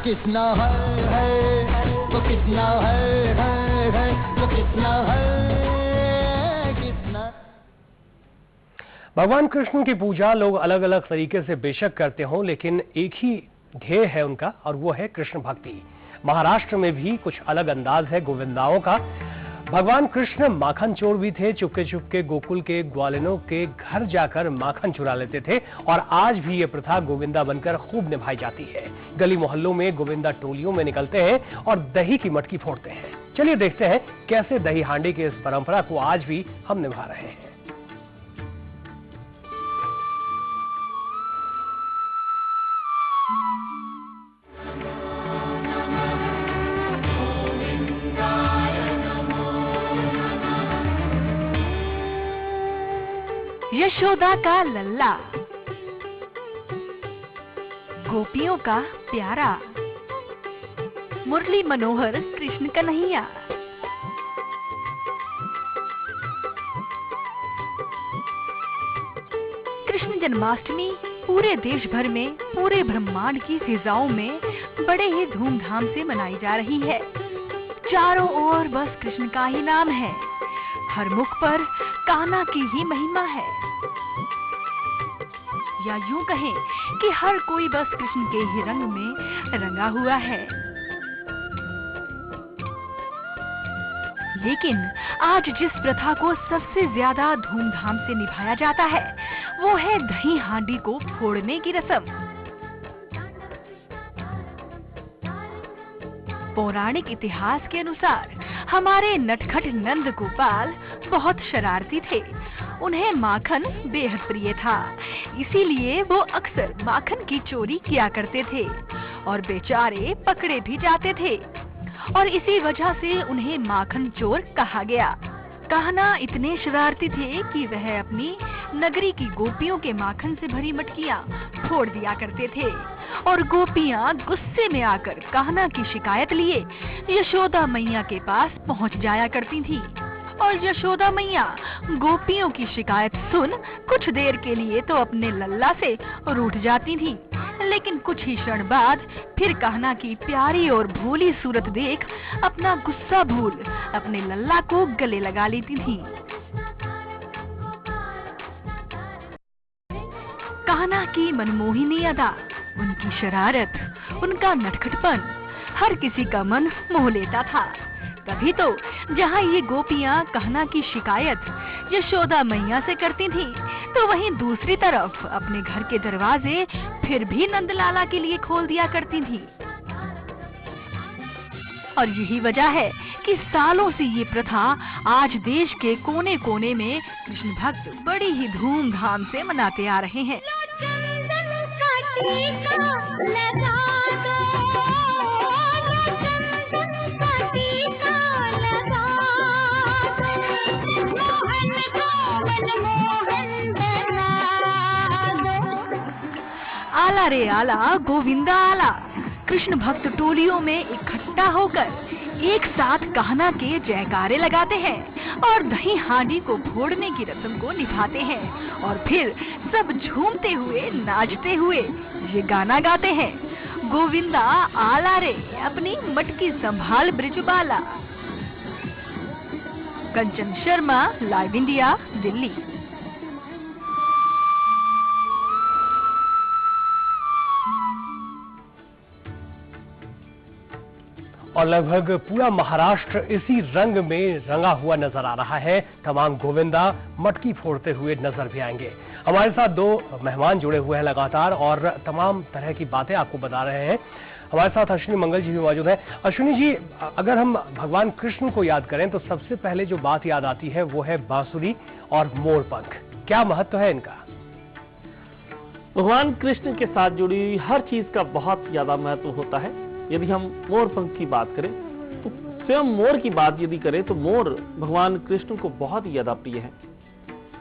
कितना है वो कितना है वो कितना है कितना। भगवान कृष्ण की पूजा लोग अलग अलग तरीके से बेशक करते हों, लेकिन एक ही ध्येय है उनका, और वो है कृष्ण भक्ति। महाराष्ट्र में भी कुछ अलग अंदाज है गोविंदाओं का। भगवान कृष्ण माखन चोर भी थे। चुपके चुपके गोकुल के ग्वालिनों के घर जाकर माखन चुरा लेते थे, और आज भी ये प्रथा गोविंदा बनकर खूब निभाई जाती है। गली मोहल्लों में गोविंदा टोलियों में निकलते हैं और दही की मटकी फोड़ते हैं। चलिए देखते हैं कैसे दही हांडी की इस परंपरा को आज भी हम निभा रहे हैं। यशोदा का लल्ला, गोपियों का प्यारा, मुरली मनोहर कृष्ण कन्हैया। कृष्ण जन्माष्टमी पूरे देश भर में, पूरे ब्रह्मांड की फिजाओं में बड़े ही धूमधाम से मनाई जा रही है। चारों ओर बस कृष्ण का ही नाम है, हर मुख पर कान्हा की ही महिमा है, या यूं कहें कि हर कोई बस कृष्ण के ही रंग में रंगा हुआ है। लेकिन आज जिस प्रथा को सबसे ज्यादा धूमधाम से निभाया जाता है वो है दही हांडी को फोड़ने की रस्म। पौराणिक इतिहास के अनुसार हमारे नटखट नंद गोपाल बहुत शरारती थे। उन्हें माखन बेहद प्रिय था, इसीलिए वो अक्सर माखन की चोरी किया करते थे और बेचारे पकड़े भी जाते थे, और इसी वजह से उन्हें माखन चोर कहा गया। कान्हा इतने शरारती थे कि वह अपनी नगरी की गोपियों के माखन से भरी मटकियां फोड़ दिया करते थे, और गोपियां गुस्से में आकर कान्हा की शिकायत लिए यशोदा मैया के पास पहुंच जाया करती थी। और यशोदा मैया गोपियों की शिकायत सुन कुछ देर के लिए तो अपने लल्ला से रूठ जाती थी, लेकिन कुछ ही क्षण बाद फिर कान्हा की प्यारी और भोली सूरत देख अपना गुस्सा भूल अपने लल्ला को गले लगा लेती थी। कान्हा की मनमोहिनी अदा, उनकी शरारत, उनका नटखटपन हर किसी का मन मोह लेता था। तभी तो जहाँ ये गोपियाँ कान्हा की शिकायत यशोदा मैया से करती थी, तो वहीं दूसरी तरफ अपने घर के दरवाजे फिर भी नंदलाला के लिए खोल दिया करती थी। और यही वजह है कि सालों से ये प्रथा आज देश के कोने कोने में कृष्ण भक्त बड़ी ही धूमधाम से मनाते आ रहे हैं। आला रे आला गोविंदा आला। कृष्ण भक्त टोलियों में इकट्ठा होकर एक साथ कान्हा के जयकारे लगाते हैं और दही हांडी को फोड़ने की रस्म को निभाते हैं, और फिर सब झूमते हुए नाचते हुए ये गाना गाते हैं, गोविंदा आला रे अपनी मटकी संभाल ब्रिजबाला। कंचन शर्मा, लाइव इंडिया, दिल्ली। और लगभग पूरा महाराष्ट्र इसी रंग में रंगा हुआ नजर आ रहा है। तमाम गोविंदा मटकी फोड़ते हुए नजर भी आएंगे। हमारे साथ दो मेहमान जुड़े हुए हैं लगातार और तमाम तरह की बातें आपको बता रहे हैं। हमारे साथ अश्विनी मंगल जी भी मौजूद हैं। अश्विनी जी, अगर हम भगवान कृष्ण को याद करें तो सबसे पहले जो बात याद आती है वो है बांसुरी और मोरपंख। क्या महत्व है इनका? भगवान कृष्ण के साथ जुड़ी हुई हर चीज का बहुत ज्यादा महत्व होता है। यदि हम मोरपंख की बात करें तो स्वयं मोर की बात यदि करें तो मोर भगवान कृष्ण को बहुत ही ज्यादा प्रिय है,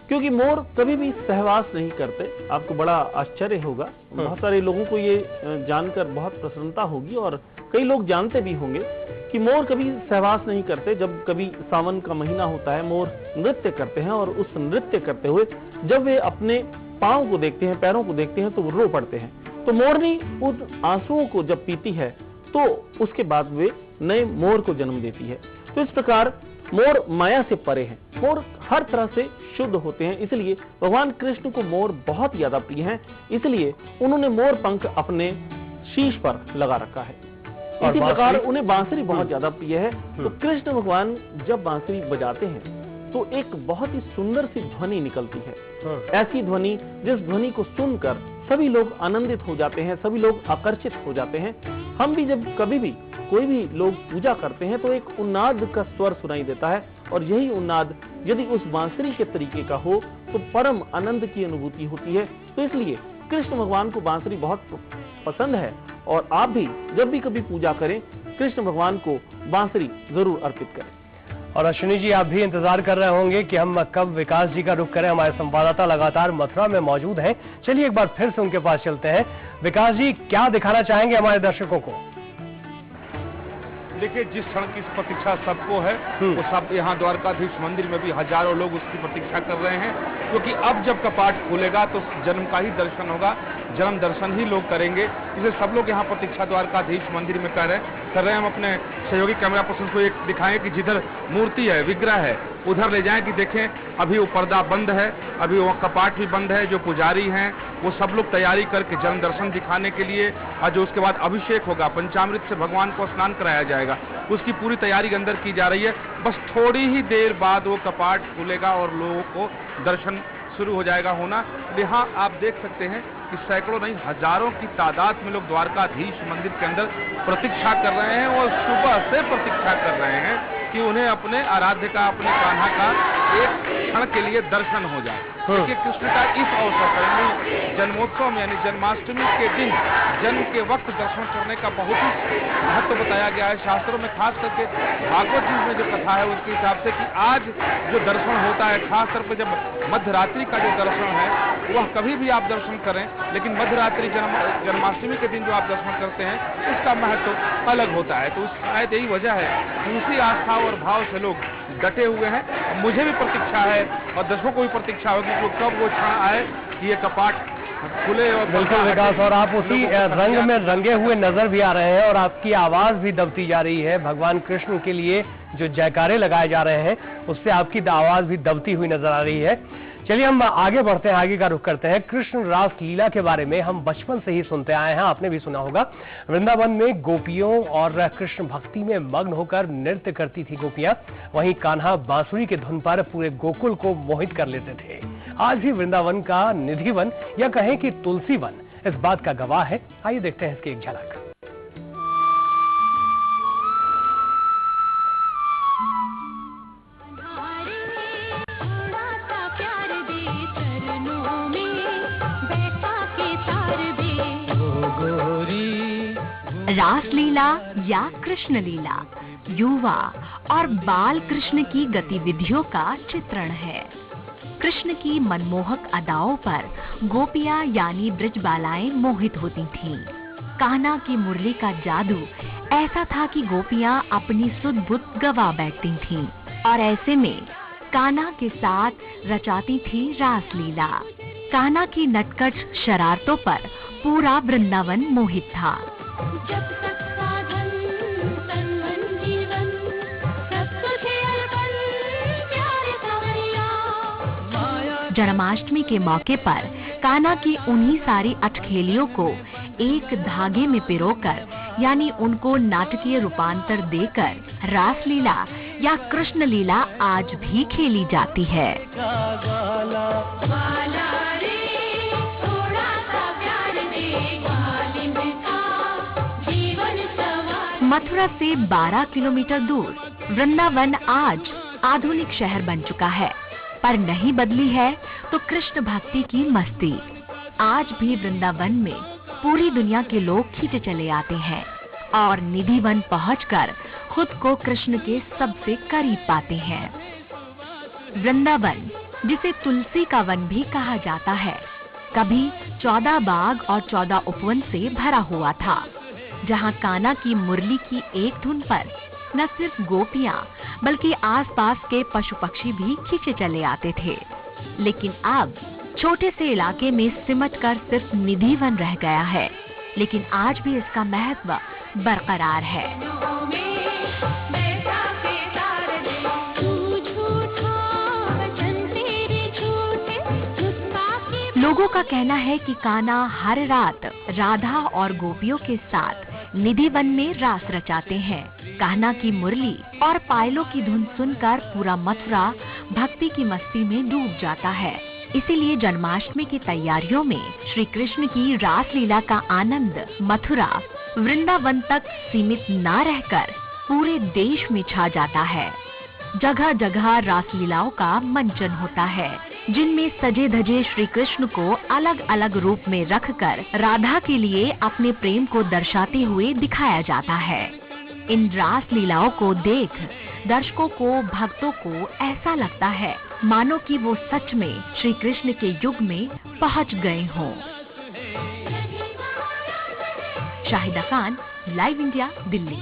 क्योंकि मोर कभी भी सहवास नहीं करते। आपको बड़ा आश्चर्य होगा, बहुत सारे लोगों को ये जानकर बहुत प्रसन्नता होगी और कई लोग जानते भी होंगे कि मोर कभी सहवास नहीं करते। जब कभी सावन का महीना होता है, मोर नृत्य करते हैं और उस नृत्य करते हुए जब वे अपने पाँव को देखते हैं, पैरों को देखते हैं तो वो रो पड़ते हैं। तो मोरनी उन आंसुओं को जब पीती है तो उसके बाद वे नए मोर को जन्म देती है। तो इस प्रकार मोर माया से परे हैं, मोर हर तरह से शुद्ध होते हैं, इसलिए भगवान कृष्ण को मोर बहुत ज्यादा प्रिय हैं, इसलिए उन्होंने मोर पंख अपने शीश पर लगा रखा है। इसी प्रकार उन्हें बांसुरी बहुत ज्यादा प्रिय है। तो कृष्ण भगवान जब बांसुरी बजाते हैं तो एक बहुत ही सुंदर सी ध्वनि निकलती है, ऐसी ध्वनि जिस ध्वनि को सुनकर सभी लोग आनंदित हो जाते हैं, सभी लोग आकर्षित हो जाते हैं। हम भी जब कभी भी कोई भी लोग पूजा करते हैं तो एक उन्नाद का स्वर सुनाई देता है, और यही उन्नाद यदि उस बांसुरी के तरीके का हो तो परम आनंद की अनुभूति होती है। तो इसलिए कृष्ण भगवान को बांसुरी बहुत पसंद है, और आप भी जब भी कभी पूजा करें कृष्ण भगवान को बांसुरी जरूर अर्पित करें। और अश्विनी जी, आप भी इंतजार कर रहे होंगे कि हम कब विकास जी का रुख करें। हमारे संवाददाता लगातार मथुरा में मौजूद हैं। चलिए एक बार फिर से उनके पास चलते हैं। विकास जी, क्या दिखाना चाहेंगे हमारे दर्शकों को? देखिए, जिस क्षण की प्रतीक्षा सबको है, वो सब यहाँ द्वारकाधीश मंदिर में भी हजारों लोग उसकी प्रतीक्षा कर रहे हैं, क्योंकि अब जब कपाट खुलेगा तो जन्म का ही दर्शन होगा, जन्म दर्शन ही लोग करेंगे। इसलिए सब लोग यहाँ प्रतीक्षा द्वारकाधीश मंदिर में कर रहे हैं। हम अपने सहयोगी कैमरा पर्सन को एक दिखाएं कि जिधर मूर्ति है, विग्रह है, उधर ले जाएं कि देखें अभी वो पर्दा बंद है, अभी वो कपाट भी बंद है। जो पुजारी हैं वो सब लोग तैयारी करके जन्म दर्शन दिखाने के लिए, और जो उसके बाद अभिषेक होगा, पंचामृत से भगवान को स्नान कराया जाएगा, उसकी पूरी तैयारी अंदर की जा रही है। बस थोड़ी ही देर बाद वो कपाट खुलेगा और लोगों को दर्शन शुरू हो जाएगा होना। यहाँ आप देख सकते हैं कि सैकड़ों नहीं हजारों की तादाद में लोग द्वारकाधीश मंदिर के अंदर प्रतीक्षा कर रहे हैं, और सुबह से प्रतीक्षा कर रहे हैं कि उन्हें अपने आराध्य का, अपने कान्हा का एक क्षण के लिए दर्शन हो जाए। देखिए, कृष्ण का इस अवसर पर यानी जन्मोत्सव में, यानी जन्माष्टमी के दिन जन्म के वक्त दर्शन करने का बहुत ही महत्व बताया गया है शास्त्रों में। खास करके भागवत जी में जो कथा है उसके हिसाब से कि आज जो दर्शन होता है, खास तौर पर जब मध्यरात्रि का जो दर्शन है, वह कभी भी आप दर्शन करें, लेकिन मध्यरात्रि जन्माष्टमी के दिन जो आप दर्शन करते हैं उसका महत्व अलग होता है। तो शायद यही वजह है कि उसी आस्था और भाव से लोग डटे हुए हैं। मुझे भी प्रतीक्षा है और दर्शकों को भी प्रतीक्षा होगी कि कब वो क्षण आए कि ये कपाट खुले। और बिल्कुल विकास, और आप उसी रंग में रंगे हुए नजर भी आ रहे हैं, और आपकी आवाज भी दबती जा रही है। भगवान कृष्ण के लिए जो जयकारे लगाए जा रहे हैं उससे आपकी आवाज भी दबती हुई नजर आ रही है। चलिए हम आगे बढ़ते हैं, आगे का रुख करते हैं। कृष्ण रास लीला के बारे में हम बचपन से ही सुनते आए हैं, आपने भी सुना होगा। वृंदावन में गोपियों और कृष्ण भक्ति में मग्न होकर नृत्य करती थी गोपियां, वहीं कान्हा बांसुरी के धुन पर पूरे गोकुल को मोहित कर लेते थे। आज भी वृंदावन का निधिवन या कहें कि तुलसी वन इस बात का गवाह है। आइए देखते हैं इसकी एक झलक। रासलीला या कृष्ण लीला युवा और बाल कृष्ण की गतिविधियों का चित्रण है। कृष्ण की मनमोहक अदाओं पर गोपियां यानी ब्रजबालाएं मोहित होती थीं। कान्हा की मुरली का जादू ऐसा था कि गोपियां अपनी सुध बुध गवा बैठती थीं, और ऐसे में कान्हा के साथ रचाती थी रासलीला। कान्हा की नटखट शरारतों पर पूरा वृंदावन मोहित था। जब तक साधन तन मन जीवन सब कुछ अर्पण प्यारे सावरिया। जन्माष्टमी के मौके पर कान्हा की उन्हीं सारी अठखेलियों को एक धागे में पिरोकर यानी उनको नाटकीय रूपांतर देकर रासलीला या कृष्ण लीला आज भी खेली जाती है। मथुरा से 12 किलोमीटर दूर वृंदावन आज आधुनिक शहर बन चुका है, पर नहीं बदली है तो कृष्ण भक्ति की मस्ती। आज भी वृंदावन में पूरी दुनिया के लोग खींचे चले आते हैं और निधिवन पहुंचकर खुद को कृष्ण के सबसे करीब पाते हैं। वृंदावन, जिसे तुलसी का वन भी कहा जाता है, कभी 14 बाग और 14 उपवन से भरा हुआ था, जहां कान्हा की मुरली की एक धुन पर न सिर्फ गोपियां बल्कि आसपास के पशु पक्षी भी खींचे चले आते थे। लेकिन अब छोटे से इलाके में सिमटकर सिर्फ निधिवन रह गया है, लेकिन आज भी इसका महत्व बरकरार है। लोगों का कहना है कि कान्हा हर रात राधा और गोपियों के साथ निधि वन में रास रचाते हैं। कान्हा की मुरली और पायलों की धुन सुनकर पूरा मथुरा भक्ति की मस्ती में डूब जाता है। इसीलिए जन्माष्टमी की तैयारियों में श्री कृष्ण की रास लीला का आनंद मथुरा वृंदावन तक सीमित न रहकर पूरे देश में छा जाता है। जगह जगह रासलीलाओं का मंचन होता है, जिनमें सजे धजे श्री कृष्ण को अलग अलग रूप में रखकर राधा के लिए अपने प्रेम को दर्शाते हुए दिखाया जाता है। इन रास लीलाओं को देख दर्शकों को, भक्तों को ऐसा लगता है मानो कि वो सच में श्री कृष्ण के युग में पहुंच गए हों। Shahida Khan, live India, Delhi.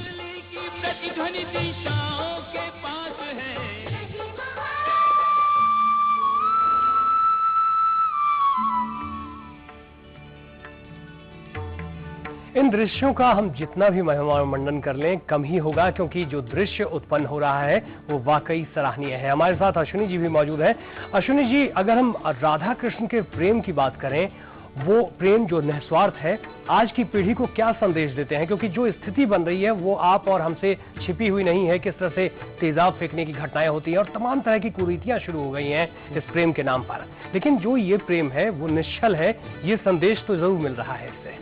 इन दृश्यों का हम जितना भी महिमा मंडन कर लें कम ही होगा, क्योंकि जो दृश्य उत्पन्न हो रहा है वो वाकई सराहनीय है। हमारे साथ अश्विनी जी भी मौजूद है। अश्विनी जी, अगर हम राधा कृष्ण के प्रेम की बात करें, वो प्रेम जो निस्वार्थ है, आज की पीढ़ी को क्या संदेश देते हैं? क्योंकि जो स्थिति बन रही है वो आप और हमसे छिपी हुई नहीं है। किस तरह से तेजाब फेंकने की घटनाएं होती हैं और तमाम तरह की कुरीतियां शुरू हो गई हैं इस प्रेम के नाम पर, लेकिन जो ये प्रेम है वो निश्चल है। ये संदेश तो जरूर मिल रहा है इससे।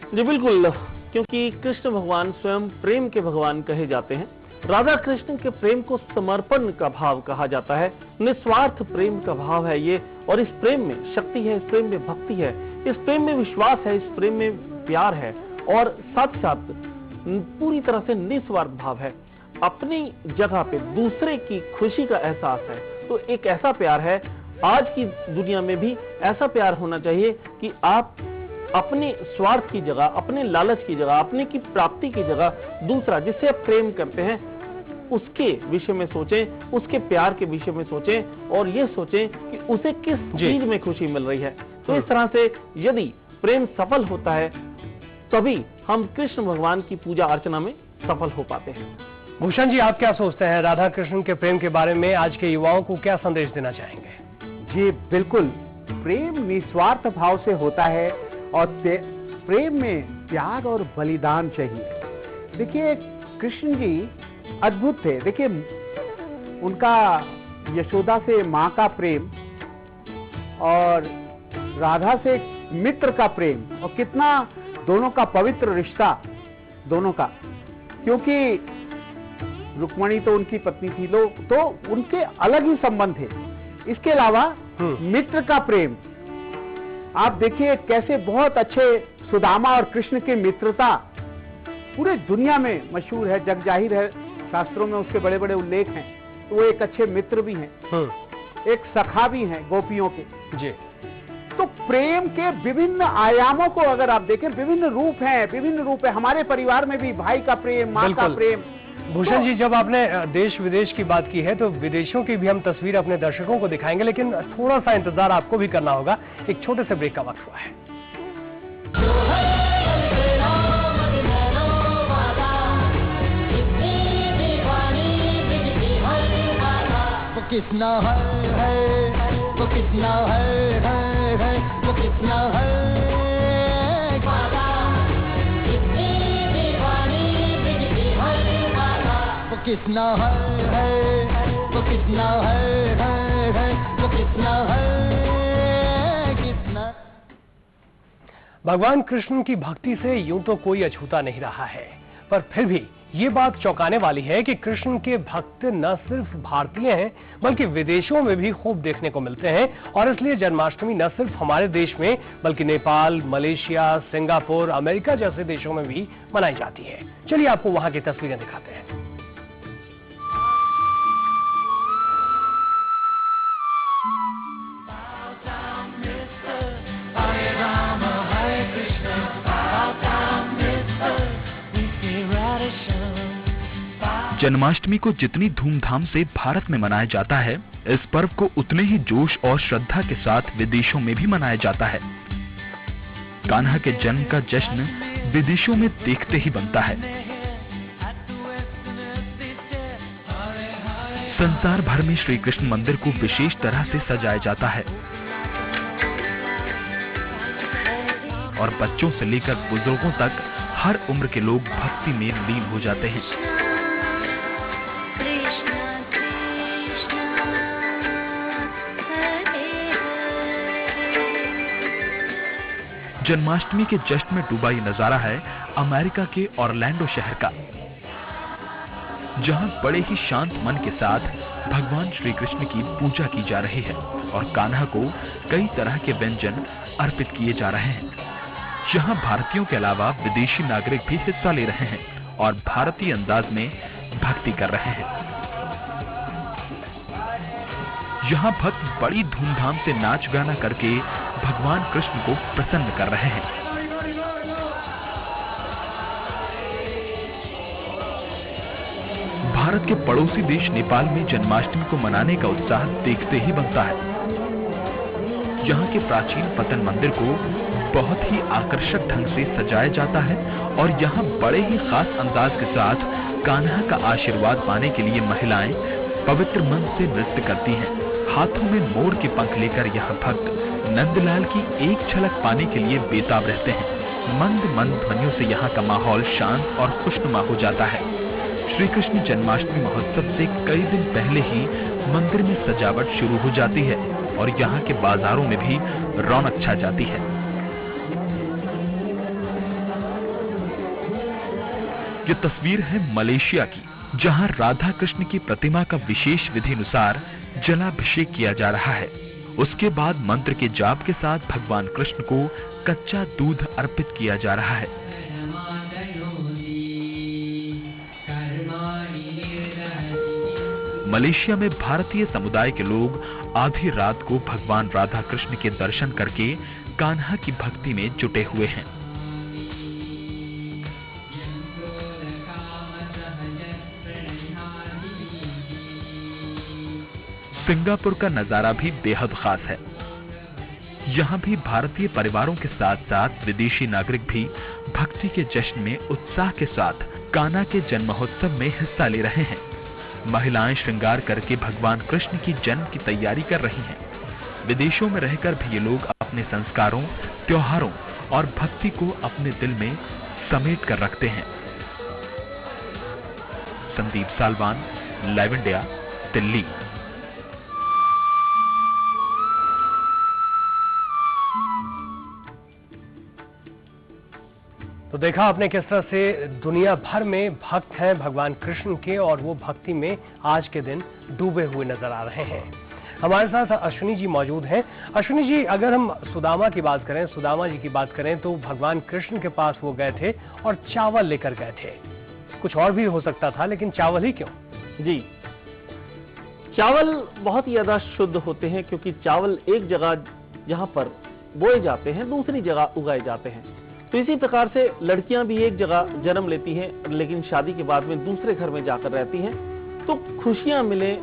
जी बिल्कुल, क्योंकि कृष्ण भगवान स्वयं प्रेम के भगवान कहे जाते हैं। राधा कृष्ण के प्रेम को समर्पण का भाव कहा जाता है, निस्वार्थ प्रेम का भाव है ये। और इस प्रेम में शक्ति है, इस प्रेम में भक्ति है, इस प्रेम में विश्वास है, इस प्रेम में प्यार है और साथ साथ पूरी तरह से निस्वार्थ भाव है। अपनी जगह पे दूसरे की खुशी का एहसास है। तो एक ऐसा प्यार है, आज की दुनिया में भी ऐसा प्यार होना चाहिए कि आप अपने स्वार्थ की जगह, अपने लालच की जगह, अपने की प्राप्ति की जगह दूसरा जिससे आप प्रेम करते हैं उसके विषय में सोचें, उसके प्यार के विषय में सोचें और ये सोचें कि उसे किस चीज में खुशी मिल रही है। तो इस तरह से यदि प्रेम सफल होता है तभी हम कृष्ण भगवान की पूजा अर्चना में सफल हो पाते हैं। भूषण जी, आप क्या सोचते हैं राधा कृष्ण के प्रेम के बारे में? आज के युवाओं को क्या संदेश देना चाहेंगे? जी बिल्कुल, प्रेम निस्वार्थ भाव से होता है और प्रेम में त्याग और बलिदान चाहिए। देखिए कृष्ण जी अद्भुत थे। देखिए उनका यशोदा से माँ का प्रेम और राधा से मित्र का प्रेम, और कितना दोनों का पवित्र रिश्ता दोनों का, क्योंकि रुक्मणी तो उनकी पत्नी थी, लोग तो उनके अलग ही संबंध थे। इसके अलावा मित्र का प्रेम आप देखिए कैसे बहुत अच्छे सुदामा और कृष्ण की मित्रता पूरे दुनिया में मशहूर है, जग जाहिर है, शास्त्रों में उसके बड़े बड़े उल्लेख हैं। तो वो एक अच्छे मित्र भी हैं, एक सखा भी हैं गोपियों के जी। तो प्रेम के विभिन्न आयामों को अगर आप देखें, विभिन्न रूप हैं, हमारे परिवार में भी भाई का प्रेम, माँ का प्रेम। भूषण जी, जब आपने देश विदेश की बात की है तो विदेशों की भी हम तस्वीर अपने दर्शकों को दिखाएंगे, लेकिन थोड़ा सा इंतजार आपको भी करना होगा। एक छोटे से ब्रेक का वक्त हुआ है। कितना है वो कितना है वो कितना है वो कितना है वो कितना है वो कितना है कितना। भगवान कृष्ण की भक्ति से यूं तो कोई अछूता नहीं रहा है, पर फिर भी ये बात चौंकाने वाली है कि कृष्ण के भक्त न सिर्फ भारतीय हैं बल्कि विदेशों में भी खूब देखने को मिलते हैं। और इसलिए जन्माष्टमी न सिर्फ हमारे देश में बल्कि नेपाल, मलेशिया, सिंगापुर, अमेरिका जैसे देशों में भी मनाई जाती है। चलिए आपको वहां की तस्वीरें दिखाते हैं। जन्माष्टमी को जितनी धूमधाम से भारत में मनाया जाता है, इस पर्व को उतने ही जोश और श्रद्धा के साथ विदेशों में भी मनाया जाता है। कान्हा के जन्म का जश्न विदेशों में देखते ही बनता है। संसार भर में श्री कृष्ण मंदिर को विशेष तरह से सजाया जाता है और बच्चों से लेकर बुजुर्गों तक हर उम्र के लोग भक्ति में लीन हो जाते हैं। जन्माष्टमी के जश्न में डूबा ये नजारा है अमेरिका के ऑरलैंडो शहर का, जहां बड़े ही शांत मन के साथ भगवान श्री कृष्ण की पूजा की जा रही है और कान्हा को कई तरह के व्यंजन अर्पित किए जा रहे हैं। यहाँ भारतीयों के अलावा विदेशी नागरिक भी हिस्सा ले रहे हैं और भारतीय अंदाज में भक्ति कर रहे हैं। यहाँ भक्त बड़ी धूमधाम से नाच गाना करके भगवान कृष्ण को प्रसन्न कर रहे हैं। भारत के पड़ोसी देश नेपाल में जन्माष्टमी को मनाने का उत्साह देखते ही बनता है। यहाँ के प्राचीन पतन मंदिर को बहुत ही आकर्षक ढंग से सजाया जाता है और यहाँ बड़े ही खास अंदाज के साथ कान्हा का आशीर्वाद पाने के लिए महिलाएं पवित्र मन से नृत्य करती हैं। हाथों में मोर के पंख लेकर यह भक्त नंदलाल की एक झलक पाने के लिए बेताब रहते हैं। मंद मंद ध्वनियों से यहाँ का माहौल शांत और खुशनुमा हो जाता है। श्री कृष्ण जन्माष्टमी महोत्सव से कई दिन पहले ही मंदिर में सजावट शुरू हो जाती है और यहाँ के बाजारों में भी रौनक छा जाती है। ये तस्वीर है मलेशिया की, जहाँ राधा कृष्ण की प्रतिमा का विशेष विधि अनुसार जलाभिषेक किया जा रहा है। उसके बाद मंत्र के जाप के साथ भगवान कृष्ण को कच्चा दूध अर्पित किया जा रहा है। मलेशिया में भारतीय समुदाय के लोग आधी रात को भगवान राधा कृष्ण के दर्शन करके कान्हा की भक्ति में जुटे हुए हैं। सिंगापुर का नजारा भी बेहद खास है। यहाँ भी भारतीय परिवारों के साथ साथ विदेशी नागरिक भी भक्ति के जश्न में उत्साह के साथ कान्हा के जन्म महोत्सव में हिस्सा ले रहे हैं। महिलाएं श्रृंगार करके भगवान कृष्ण की जन्म की तैयारी कर रही हैं। विदेशों में रहकर भी ये लोग अपने संस्कारों, त्योहारों और भक्ति को अपने दिल में समेट कर रखते हैं। Sandeep Salwan, live India, Delhi. तो देखा आपने किस तरह से दुनिया भर में भक्त हैं भगवान कृष्ण के और वो भक्ति में आज के दिन डूबे हुए नजर आ रहे हैं। हमारे साथ अश्विनी जी मौजूद हैं। अश्विनी जी, अगर हम सुदामा की बात करें, सुदामा जी की बात करें, तो भगवान कृष्ण के पास वो गए थे और चावल लेकर गए थे। कुछ और भी हो सकता था, लेकिन चावल ही क्यों? जी, चावल बहुत ही ज्यादा शुद्ध होते हैं, क्योंकि चावल एक जगह यहाँ पर बोए जाते हैं, दूसरी जगह उगाए जाते हैं। तो इसी प्रकार से लड़कियां भी एक जगह जन्म लेती हैं, लेकिन शादी के बाद में दूसरे घर में जाकर रहती हैं। तो खुशियां मिले,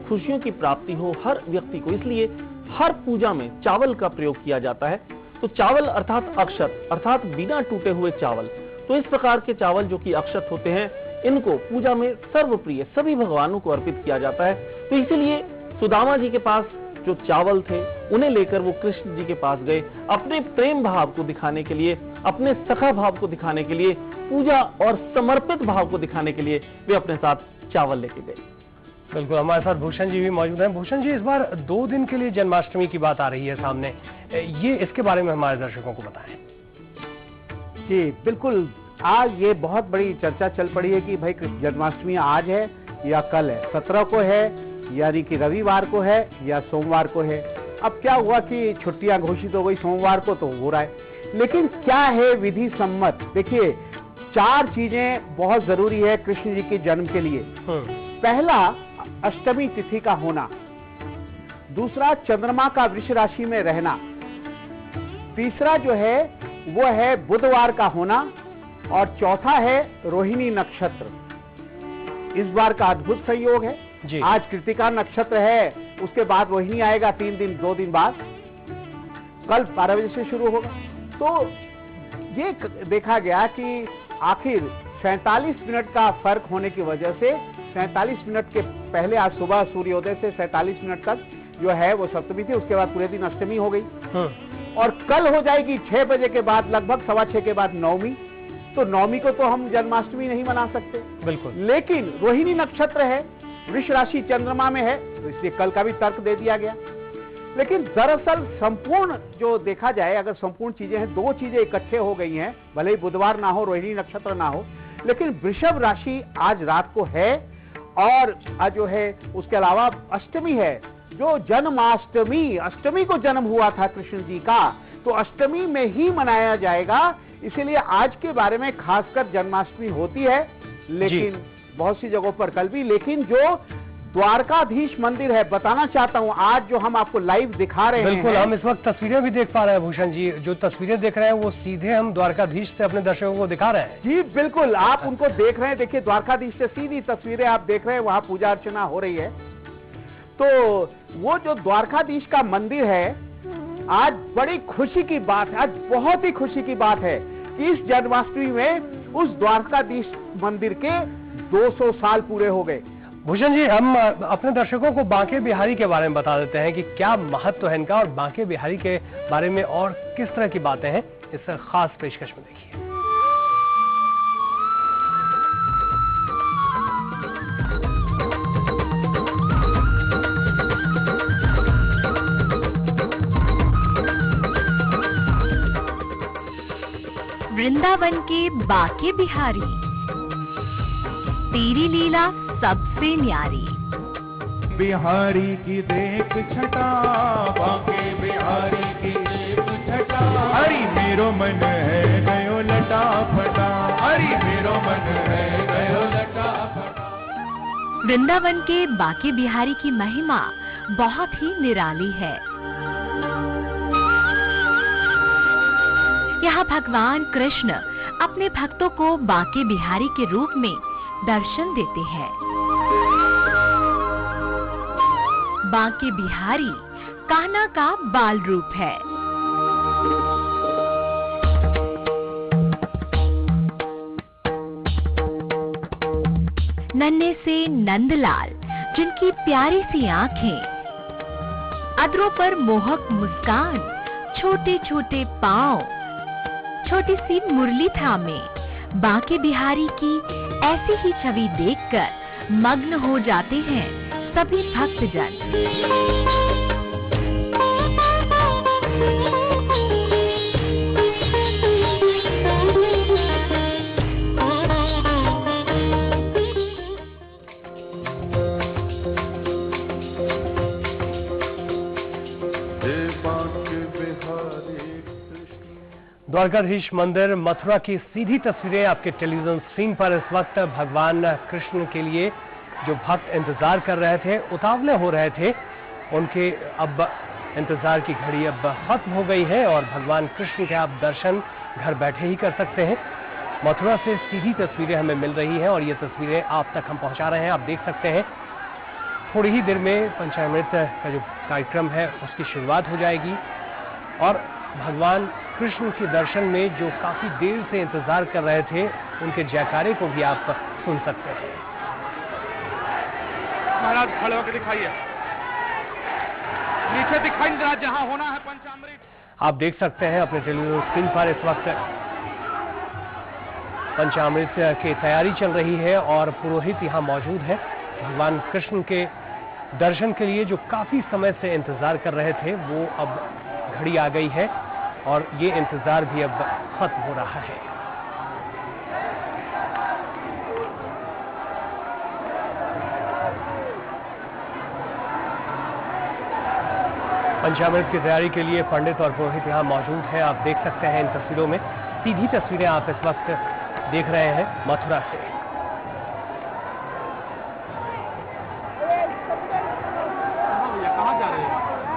खुशियों की प्राप्ति हो हर व्यक्ति को, इसलिए हर पूजा में चावल का प्रयोग किया जाता है। तो चावल अर्थात अक्षत, अर्थात बिना टूटे हुए चावल। तो इस प्रकार के चावल जो कि अक्षत होते हैं, इनको पूजा में सर्वप्रिय सभी भगवानों को अर्पित किया जाता है। तो इसीलिए सुदामा जी के पास जो चावल थे, उन्हें लेकर वो कृष्ण जी के पास गए, अपने प्रेम भाव को दिखाने के लिए, अपने सखा भाव को दिखाने के लिए, पूजा और समर्पित भाव को दिखाने के लिए वे अपने साथ चावल लेके गए। बिल्कुल, हमारे साथ भूषण जी भी मौजूद हैं। भूषण जी, इस बार 2 दिन के लिए जन्माष्टमी की बात आ रही है सामने, ये इसके बारे में हमारे दर्शकों को बताएं। जी बिल्कुल, आज ये बहुत बड़ी चर्चा चल पड़ी है कि भाई कृष्ण जन्माष्टमी आज है या कल है, 17 को है, यानी कि रविवार को है या सोमवार को है। अब क्या हुआ कि छुट्टियां घोषित हो गई सोमवार को, तो हो रहा है। लेकिन क्या है विधि सम्मत? देखिए, 4 चीजें बहुत जरूरी है कृष्ण जी के जन्म के लिए। पहला, अष्टमी तिथि का होना। दूसरा, चंद्रमा का वृष राशि में रहना। तीसरा जो है वो है बुधवार का होना। और चौथा है रोहिणी नक्षत्र। इस बार का अद्भुत संयोग है जी। आज कृतिका नक्षत्र है, उसके बाद रोहिणी आएगा 2 दिन बाद, कल 12 बजे से शुरू होगा। तो ये देखा गया कि आखिर 47 मिनट का फर्क होने की वजह से 47 मिनट के पहले आज सुबह सूर्योदय से 47 मिनट तक जो है वो सप्तमी थी, उसके बाद पूरे दिन अष्टमी हो गई और कल हो जाएगी 6 बजे के बाद, लगभग 6:15 के बाद नवमी। तो नवमी को तो हम जन्माष्टमी नहीं मना सकते, बिल्कुल, लेकिन रोहिणी नक्षत्र है, वृष राशि चंद्रमा में है, तो इसलिए कल का भी तर्क दे दिया गया। लेकिन दरअसल संपूर्ण जो देखा जाए, अगर संपूर्ण चीजें हैं, 2 चीजें इकट्ठे हो गई हैं, भले ही बुधवार ना हो, रोहिणी नक्षत्र ना हो, लेकिन वृषभ राशि आज रात को है और जो है उसके अलावा अष्टमी है, जो जन्माष्टमी, अष्टमी को जन्म हुआ था कृष्ण जी का, तो अष्टमी में ही मनाया जाएगा। इसीलिए आज के बारे में खासकर जन्माष्टमी होती है, लेकिन बहुत सी जगहों पर कल भी। लेकिन जो द्वारकाधीश मंदिर है, बताना चाहता हूं, आज जो हम आपको लाइव दिखा रहे हैं, बिल्कुल, हम इस वक्त तस्वीरें भी देख पा रहे हैं भूषण जी, जो तस्वीरें देख रहे हैं वो सीधे हम द्वारकाधीश से अपने दर्शकों को दिखा रहे हैं। जी बिल्कुल, आप उनको देख रहे हैं, देखिए द्वारकाधीश से सीधी तस्वीरें आप देख रहे हैं, वहां पूजा अर्चना हो रही है। तो वो जो द्वारकाधीश का मंदिर है, आज बड़ी खुशी की बात है, आज बहुत ही खुशी की बात है कि इस जन्माष्टमी में उस द्वारकाधीश मंदिर के 200 साल पूरे हो गए। भूषण जी, हम अपने दर्शकों को बांके बिहारी के बारे में बता देते हैं कि क्या महत्व है इनका और बांके बिहारी के बारे में और किस तरह की बातें हैं इस खास पेशकश में। देखिए, वृंदावन के बांके बिहारी, तेरी लीला सबसे न्यारी। बिहारी की देख छटा, बांके बिहारी की देख छटा, हरि मेरो मन है गयो लटा फटा, हरि मेरो मन है गयो लटा फटा। वृंदावन के बांके बिहारी की महिमा बहुत ही निराली है। यहाँ भगवान कृष्ण अपने भक्तों को बांके बिहारी के रूप में दर्शन देते हैं। बांके बिहारी कान्हा का बाल रूप है। नन्हे से नंदलाल, जिनकी प्यारी सी आंखें, अधरों पर मोहक मुस्कान, छोटे छोटे पांव, छोटी सी मुरली थामे, बांके बिहारी की ऐसी ही छवि देखकर मग्न हो जाते हैं सभी भक्तजन। द्वारकाधीश मंदिर मथुरा की सीधी तस्वीरें आपके टेलीविजन स्क्रीन पर इस वक्त। भगवान कृष्ण के लिए जो भक्त इंतजार कर रहे थे, उतावले हो रहे थे, उनके अब इंतजार की घड़ी अब खत्म हो गई है और भगवान कृष्ण के आप दर्शन घर बैठे ही कर सकते हैं। मथुरा से सीधी तस्वीरें हमें मिल रही हैं और ये तस्वीरें आप तक हम पहुंचा रहे हैं। आप देख सकते हैं थोड़ी ही देर में पंचामृत का जो कार्यक्रम है उसकी शुरुआत हो जाएगी और भगवान कृष्ण के दर्शन में जो काफी देर से इंतजार कर रहे थे, उनके जयकारे को भी आप सुन सकते हैं। महाराज खड़े होकर दिखाइए, नीचे दिखाई जरा, जहां होना है पंचामृत। आप देख सकते हैं अपने टेलीविजन स्क्रीन पर इस वक्त पंचामृत की तैयारी चल रही है और पुरोहित यहां मौजूद है। भगवान कृष्ण के दर्शन के लिए जो काफी समय से इंतजार कर रहे थे, वो अब घड़ी आ गई है और ये इंतजार भी अब खत्म हो रहा है। पंचामृत की तैयारी के लिए पंडित और पुरोहित यहाँ मौजूद हैं। आप देख सकते हैं इन तस्वीरों में, सीधी तस्वीरें आप इस वक्त देख रहे हैं मथुरा से।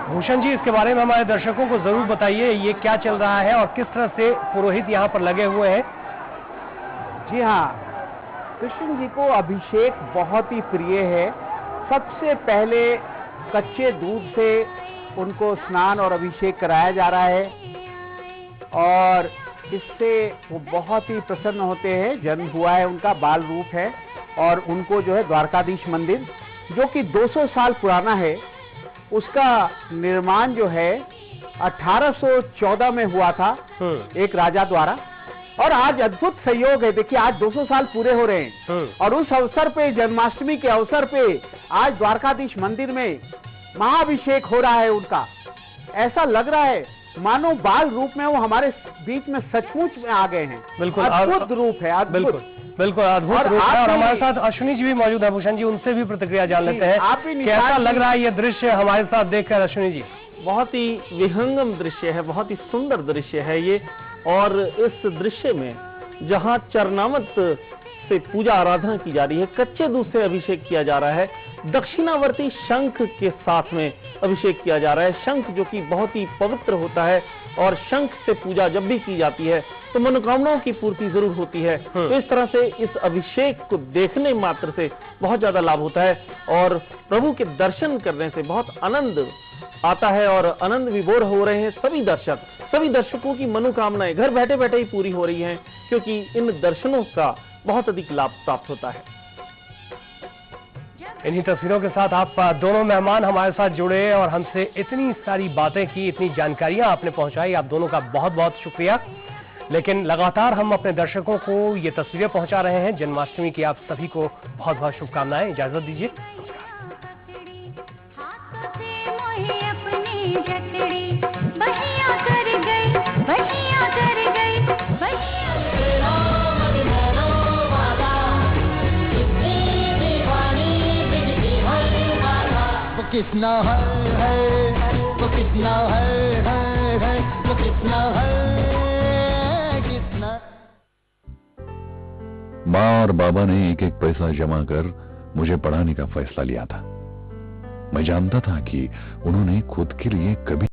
भूषण जी, इसके बारे में हमारे दर्शकों को जरूर बताइए, ये क्या चल रहा है और किस तरह से पुरोहित यहाँ पर लगे हुए हैं। जी हाँ, कृष्ण जी को अभिषेक बहुत ही प्रिय है। सबसे पहले कच्चे दूध से उनको स्नान और अभिषेक कराया जा रहा है और इससे वो बहुत ही प्रसन्न होते हैं। जन्म हुआ है उनका, बाल रूप है, और उनको जो है द्वारकाधीश मंदिर जो कि 200 साल पुराना है, उसका निर्माण जो है 1814 में हुआ था एक राजा द्वारा। और आज अद्भुत संयोग है, देखिए आज 200 साल पूरे हो रहे हैं, और उस अवसर पे, जन्माष्टमी के अवसर पे, आज द्वारकाधीश मंदिर में महाअभिषेक हो रहा है उनका। ऐसा लग रहा है मानो बाल रूप में वो हमारे बीच में सचमुच में आ गए हैं। बिल्कुल अद्भुत रूप है, बिल्कुल बिल्कुल अद्भुत रूप है। और हमारे साथ अश्विनी जी भी मौजूद है। भूषण जी, उनसे भी प्रतिक्रिया जान लेते हैं। आप भी कैसा लग रहा है ये दृश्य हमारे साथ देखकर अश्विनी जी? बहुत ही विहंगम दृश्य है, बहुत ही सुंदर दृश्य है ये। और इस दृश्य में जहाँ चरणामत से पूजा आराधना की जा रही है, कच्चे दूध से अभिषेक किया जा रहा है, दक्षिणावर्ती शंख के साथ में अभिषेक किया जा रहा है। शंख जो कि बहुत ही पवित्र होता है, और शंख से पूजा जब भी की जाती है तो मनोकामनाओं की पूर्ति जरूर होती है। तो इस तरह से इस अभिषेक को देखने मात्र से बहुत ज्यादा लाभ होता है, और प्रभु के दर्शन करने से बहुत आनंद आता है, और आनंद विभोर हो रहे हैं सभी दर्शक। सभी दर्शकों की मनोकामनाएं घर बैठे बैठे ही पूरी हो रही हैं, क्योंकि इन दर्शनों का बहुत अधिक लाभ प्राप्त होता है। इन्हीं तस्वीरों के साथ आप दोनों मेहमान हमारे साथ जुड़े और हमसे इतनी सारी बातें की, इतनी जानकारियां आपने पहुंचाई, आप दोनों का बहुत बहुत शुक्रिया। लेकिन लगातार हम अपने दर्शकों को ये तस्वीरें पहुंचा रहे हैं। जन्माष्टमी की आप सभी को बहुत बहुत शुभकामनाएं। इजाजत दीजिए। कितना है वो कितना है वो कितना है कितना। माँ और बाबा ने एक एक पैसा जमा कर मुझे पढ़ाने का फैसला लिया था। मैं जानता था कि उन्होंने खुद के लिए कभी